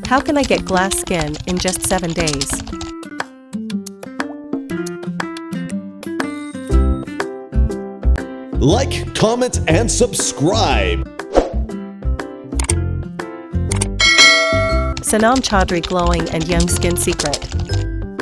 How can I get glass skin in just 7 days? Like, comment, and subscribe. Sanam Chaudhary glowing and young skin secret.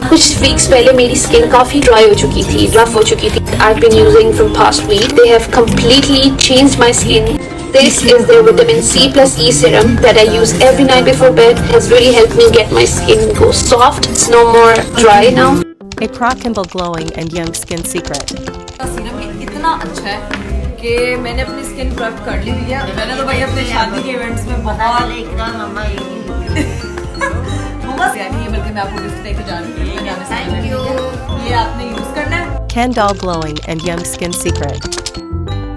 कुछ weeks पहले मेरी skin काफी dry हो चुकी थी, rough हो चुकी थी. I've been using from past week. They have completely changed my skin. This is their vitamin C plus E serum that I use every night before bed. Has really helped me get my skin go soft. It's no more dry now. A Pro-Kimble glowing and young skin secret. Serum इतना अच्छा है कि मैंने अपनी skin prep कर ली है. मैंने तो भाई अपने शादी के इवेंट्स में बहुत ये बल्कि मैं आपको गिफ्ट देके जा रही हूँ. Thank you. ये आपने यूज करना है. Ken doll glowing and young skin secret.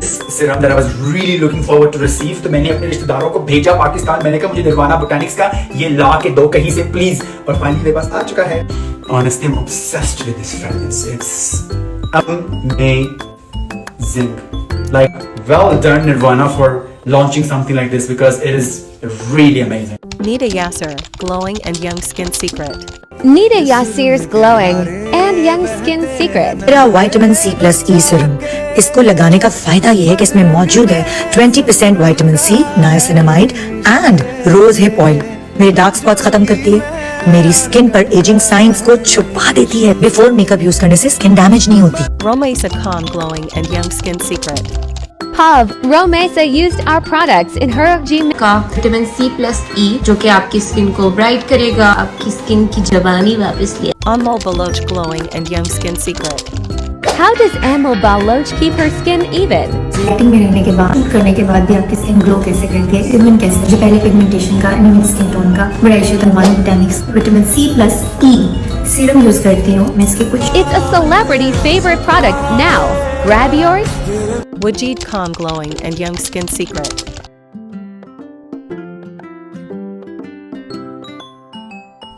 Serum that I was really looking forward to receive. तो मैंने अपने रिश्तेदारों को भेजा पाकिस्तान. मैंने कहा मुझे निर्वाणा बोटैनिक्स का ये ला के दो कहीं से प्लीज. और फाइनली मेरे पास आ चुका है. Honestly, I'm obsessed with this fragrance. It's amazing. Like, well done Nirvana for launching something like this because it is really amazing. Nita Yasser glowing and young skin secret. Nita Yassir's glowing and young skin secret. मेरा vitamin C plus E serum, इसको लगाने का फायदा ये है कि इसमें मौजूद है 20% vitamin C, niacinamide and rose hip oil. मेरे डार्क स्पॉट्स खत्म करती है, मेरी स्किन पर एजिंग साइंस को छुपा देती है. बिफोर मेकअप यूज करने से स्किन डैमेज नहीं होती. Romesa Khan glowing and young skin secret. Pav Romesa used our products in her of G का विटामिन C plus E जो कि आपकी स्किन को ब्राइट करेगा, आपकी स्किन की जवानी वापस ले. Anmol Baloch glowing and young skin secret. How does Amol Baloch keep her skin even? Lighting में रहने के बाद करने के बाद भी आपकी स्किन ग्लो कैसे करती है, इम्यून कैसे, जो पहले पिगमेंटेशन का, एनीमिक स्किन टोन का, बड़ा इशू था. Vitamin vitamin C plus E serum use करती हूँ मैं. इसके कुछ It's a celebrity favorite product now. Grab yours. Wajid Khan glowing and young skin secret.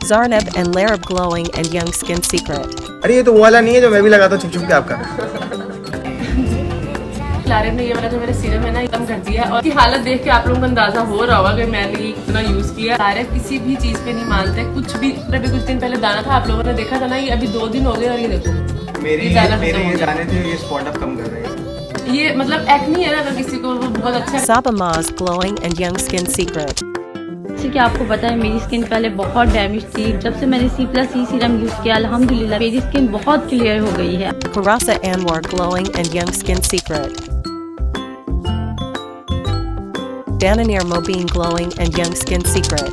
Zarneb and Larab glowing and young skin secret. अरे ये तो वो वाला नहीं है जो मैं भी लगाता हूँ छुप छुप के आपका. लारेब ने ये वाला जो मेरे सीरम है ना कम कर दिया और की हालत देख के आप लोगों को अंदाजा हो रहा होगा कि मैंने इतना यूज किया. लारेब किसी भी चीज पे नहीं मानते. कुछ भी अभी कुछ दिन पहले दाना था, आप लोगों ने देखा था ना, ये अभी 2 दिन हो गए और ये देखो मेरे ये दाने थे, ये स्पॉट अप कम कर रहे हैं. ये मतलब एक्नी है ना, अगर किसी को वो बहुत अच्छा है. Saba Maz glowing and young skin secret. जैसे कि आपको पता है मेरी स्किन पहले बहुत डैमेज थी. जब से मैंने C plus E serum use किया अल्हम्दुलिल्लाह मेरी स्किन बहुत क्लियर हो गई है. Karasa Anwar glowing and young skin secret. Dananir Mobeen glowing and young skin secret.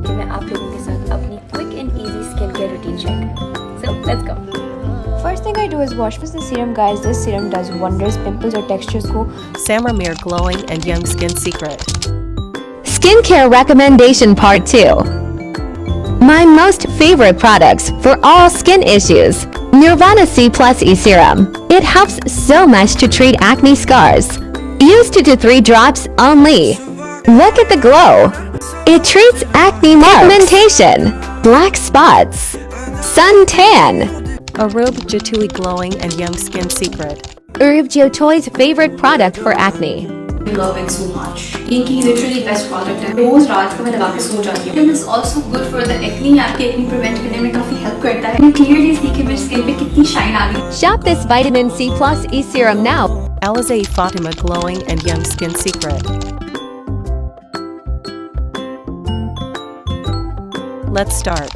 मैं आप लोगों के साथ अपनी quick and easy skin care routine share करूँ. So let's go. First thing I do is wash with the serum, guys. This serum does wonders. Pimples or textures को. Samramir glowing and young skin secret. Skincare recommendation part 2. My most favorite products for all skin issues. Nirvana C plus E serum. It helps so much to treat acne scars. Use 2 to 3 drops only. Look at the glow. It treats acne marks, pigmentation, black spots, suntan. Arub Jatui glowing and young skin secret. Urib Jyotoy's favorite product for acne. I love it so much. इनकी literally best product है. रोज रात को मैं लगा के सो जाती हूँ. It is also good for the acne. आपके acne prevent करने में काफी help करता है. मैं clearly see कि मेरी skin पे कितनी shine आ गई. Shop this vitamin C plus E serum now. Alizé Fatima glowing and young skin secret. Let's start.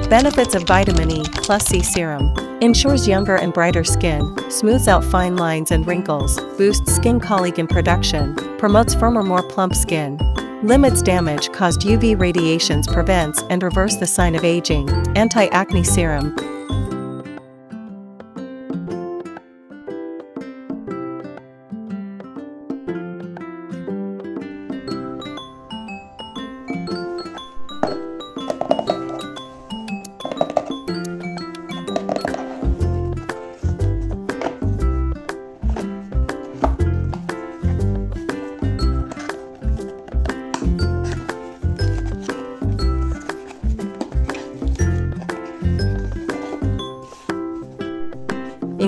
Benefits of vitamin E plus C serum. Ensures younger and brighter skin, smooths out fine lines and wrinkles, boosts skin collagen production, promotes firmer, more plump skin, limits damage caused UV radiations, prevents and reverse the sign of aging. Anti-acne serum.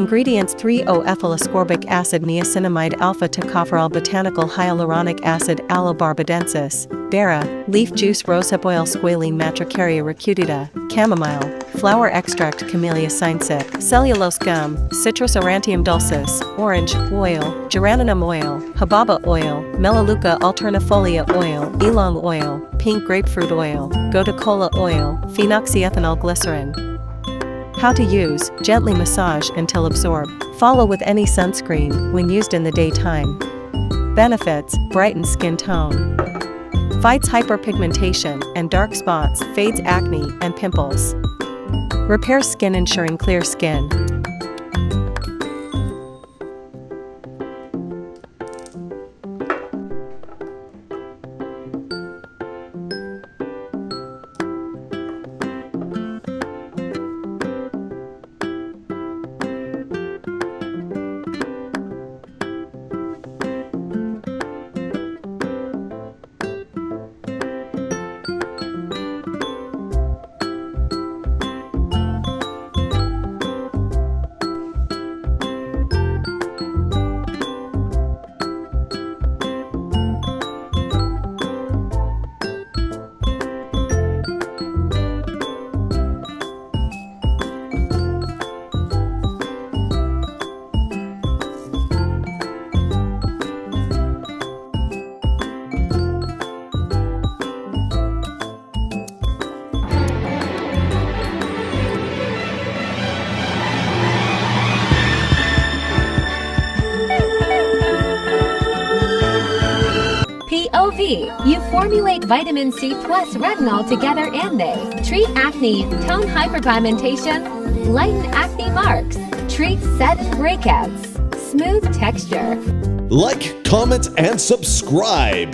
Ingredients: 3-O-ethyl-ascorbic acid, niacinamide, alpha-tocopherol, botanical hyaluronic acid, aloe barbadensis. Dara, leaf juice, rosehip oil, squalene, matricaria recutita, chamomile, flower extract, camellia sinensis, cellulose gum, citrus aurantium dulcis, orange oil, geranium oil, hababa oil, melaleuca alternifolia oil, ylang oil, pink grapefruit oil, gotu kola oil, phenoxyethanol glycerin. How to use: gently massage until absorb. Follow with any sunscreen when used in the daytime. Benefits: brightens skin tone, fights hyperpigmentation and dark spots, fades acne and pimples, repairs skin ensuring clear skin. POV. You formulate vitamin C plus retinol together and they treat acne, tone hyperpigmentation, lighten acne marks, treat sudden breakouts, smooth texture. Like, comment, and subscribe.